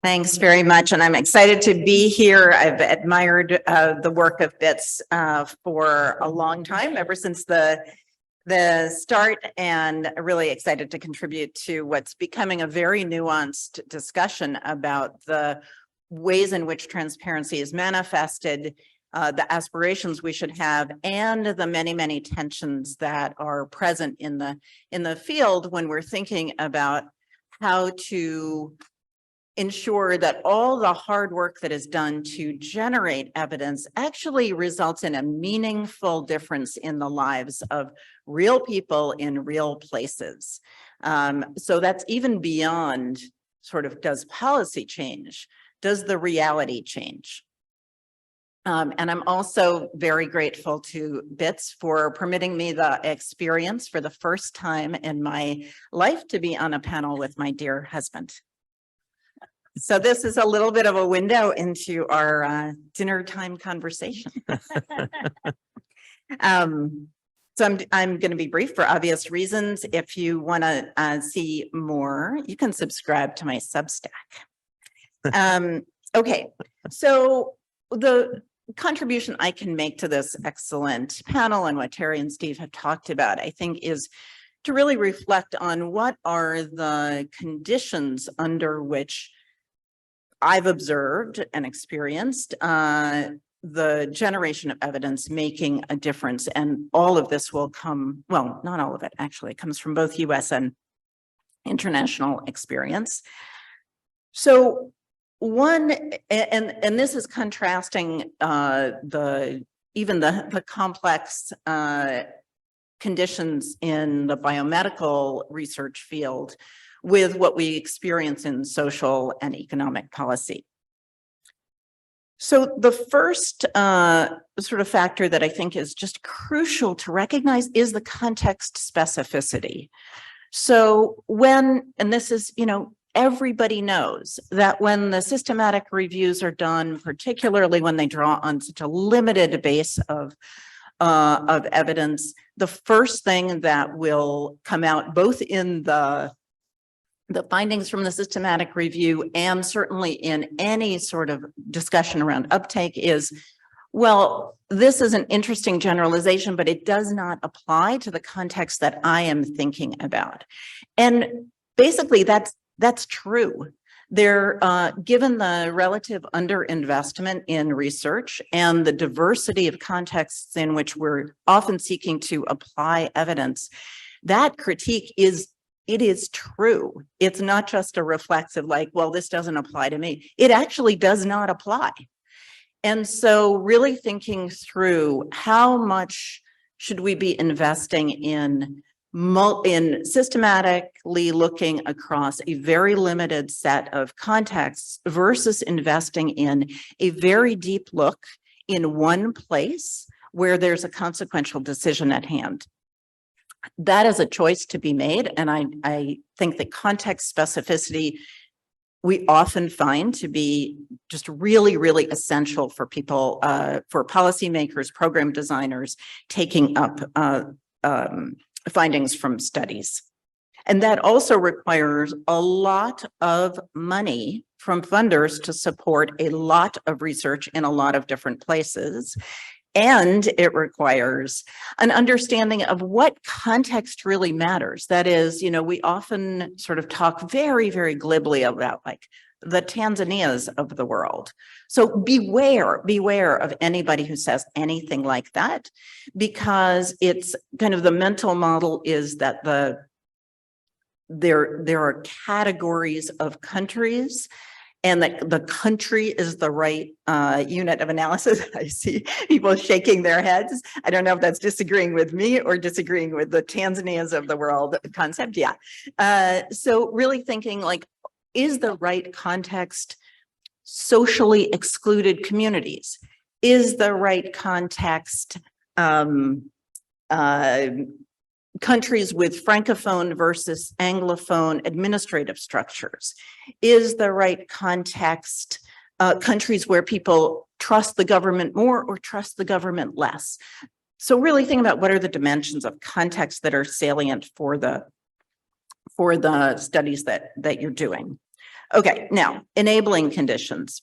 Thanks very much. And I'm excited to be here. I've admired the work of BITS for a long time, ever since the start, and really excited to contribute to what's becoming a very nuanced discussion about the ways in which transparency is manifested, the aspirations we should have, and the many, many tensions that are present in the field when we're thinking about how to ensure that all the hard work that is done to generate evidence actually results in a meaningful difference in the lives of real people in real places. So that's even beyond sort of, does policy change? Does the reality change? And I'm also very grateful to BITS for permitting me the experience for the first time in my life to be on a panel with my dear husband. So this is a little bit of a window into our dinner time conversation. So I'm going to be brief for obvious reasons. If you want to see more, you can subscribe to my Substack. Okay, so the contribution I can make to this excellent panel and what Terry and Steve have talked about, I think, is to really reflect on what are the conditions under which I've observed and experienced the generation of evidence making a difference. And all of this will come, well, not all of it actually, comes from both US and international experience. So one, and this is contrasting even the complex conditions in the biomedical research field with what we experience in social and economic policy. So the first sort of factor that I think is just crucial to recognize is the context specificity. So when, and this is, everybody knows that when the systematic reviews are done, particularly when they draw on such a limited base of evidence, the first thing that will come out both in the findings from the systematic review and certainly in any sort of discussion around uptake is, well, this is an interesting generalization, but it does not apply to the context that I am thinking about. And basically that's true. Given the relative underinvestment in research and the diversity of contexts in which we're often seeking to apply evidence, that critique is true. It's not just a reflexive, like, well, this doesn't apply to me. It actually does not apply. And so really thinking through how much should we be investing in systematically looking across a very limited set of contexts versus investing in a very deep look in one place where there's a consequential decision at hand. That is a choice to be made. And I think that context specificity we often find to be just really, really essential for people, for policymakers, program designers, taking up findings from studies. And that also requires a lot of money from funders to support a lot of research in a lot of different places. And it requires an understanding of what context really matters. That is, we often sort of talk very, very glibly about like the Tanzanias of the world. So beware of anybody who says anything like that, because it's kind of the mental model is that there are categories of countries, and that the country is the right unit of analysis. I see people shaking their heads. I don't know if that's disagreeing with me or disagreeing with the Tanzanias of the world concept. Yeah. So really thinking like, is the right context socially excluded communities? Is the right context countries with Francophone versus Anglophone administrative structures? Is the right context countries where people trust the government more or trust the government less? So really think about what are the dimensions of context that are salient for the studies that you're doing. Okay, now, enabling conditions.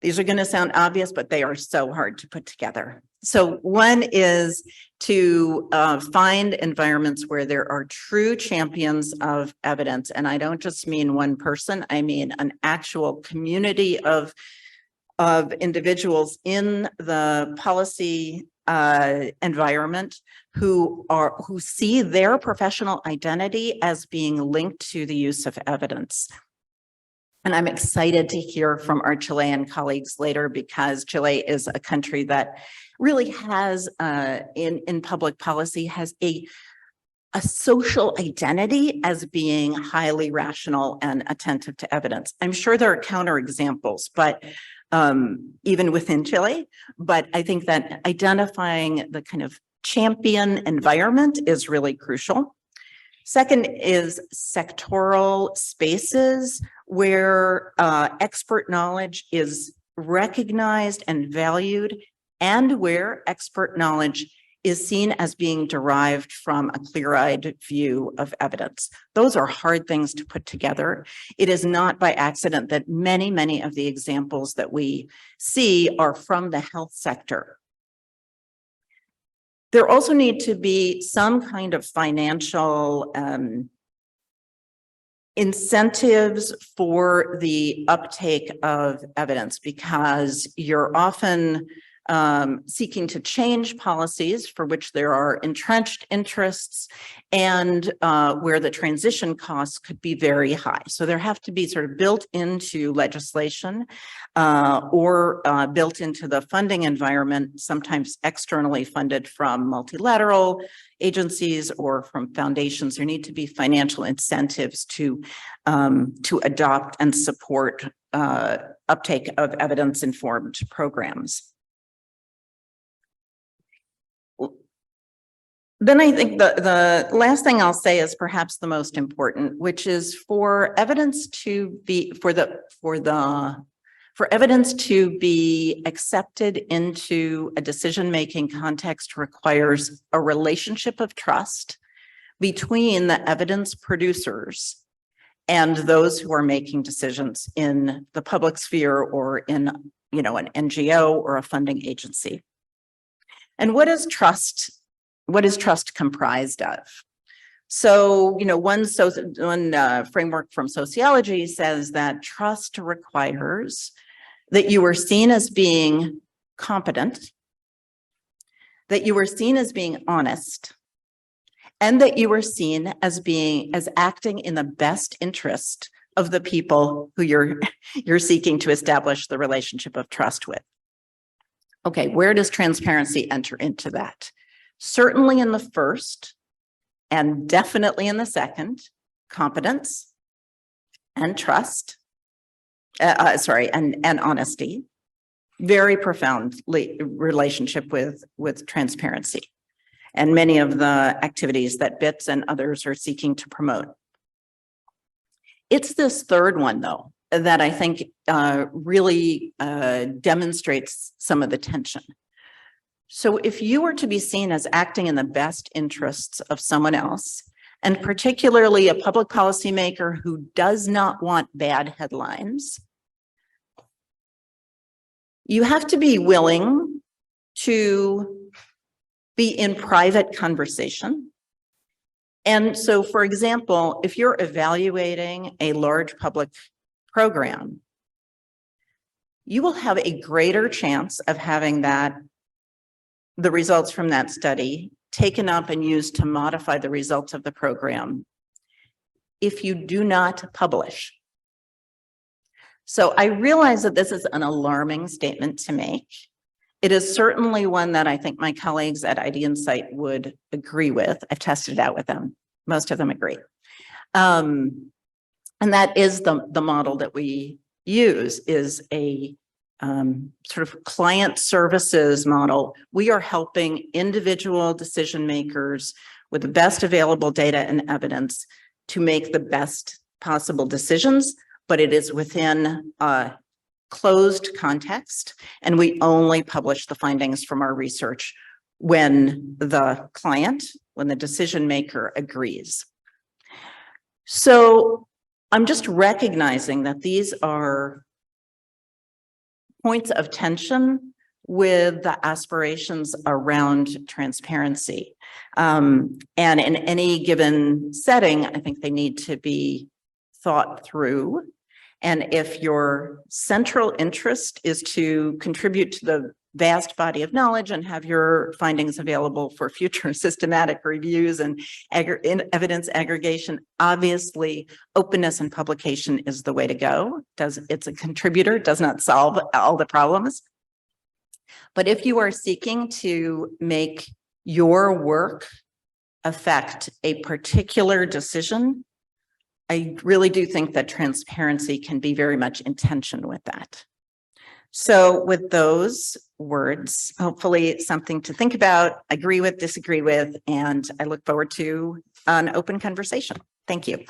These are going to sound obvious, but they are so hard to put together. So one is to find environments where there are true champions of evidence. And I don't just mean one person, I mean an actual community of individuals in the policy environment who see their professional identity as being linked to the use of evidence. And I'm excited to hear from our Chilean colleagues later, because Chile is a country that really has, in public policy, has a social identity as being highly rational and attentive to evidence. I'm sure there are counterexamples, but even within Chile, but I think that identifying the kind of champion environment is really crucial. Second is sectoral spaces where expert knowledge is recognized and valued, and where expert knowledge is seen as being derived from a clear-eyed view of evidence. Those are hard things to put together. It is not by accident that many of the examples that we see are from the health sector. There also need to be some kind of financial incentives for the uptake of evidence, because you're often seeking to change policies for which there are entrenched interests, and where the transition costs could be very high. So there have to be sort of built into legislation or built into the funding environment, sometimes externally funded from multilateral agencies or from foundations. There need to be financial incentives to adopt and support uptake of evidence-informed programs. Then I think the last thing I'll say is perhaps the most important, which is for evidence to be for evidence to be accepted into a decision-making context requires a relationship of trust between the evidence producers and those who are making decisions in the public sphere or in, you know, an NGO or a funding agency. And what is trust? What is trust comprised of? So, you know, one framework from sociology says that trust requires that you are seen as being competent, that you are seen as being honest, and that you are seen as acting in the best interest of the people who you're seeking to establish the relationship of trust with. Okay, where does transparency enter into that? Certainly in the first, and definitely in the second, competence and trust, and honesty, very profound relationship with transparency, and many of the activities that BITS and others are seeking to promote. It's this third one, though, that I think really demonstrates some of the tension. So if you were to be seen as acting in the best interests of someone else, and particularly a public policymaker who does not want bad headlines, you have to be willing to be in private conversation. And so, for example, if you're evaluating a large public program, you will have a greater chance of having the results from that study taken up and used to modify the results of the program if you do not publish. So I realize that this is an alarming statement to make. It is certainly one that I think my colleagues at IDinsight would agree with. I've tested it out with them. Most of them agree. And that is the model that we use, is a sort of client services model. We are helping individual decision makers with the best available data and evidence to make the best possible decisions, but it is within a closed context, and we only publish the findings from our research when the client, when the decision maker agrees. So I'm just recognizing that these are points of tension with the aspirations around transparency. And in any given setting, I think they need to be thought through. And if your central interest is to contribute to the vast body of knowledge and have your findings available for future systematic reviews and evidence aggregation, obviously openness and publication is the way to go. It's a contributor, does not solve all the problems. But if you are seeking to make your work affect a particular decision, I really do think that transparency can be very much in tension with that. So with those words, hopefully something to think about, agree with, disagree with, and I look forward to an open conversation. Thank you.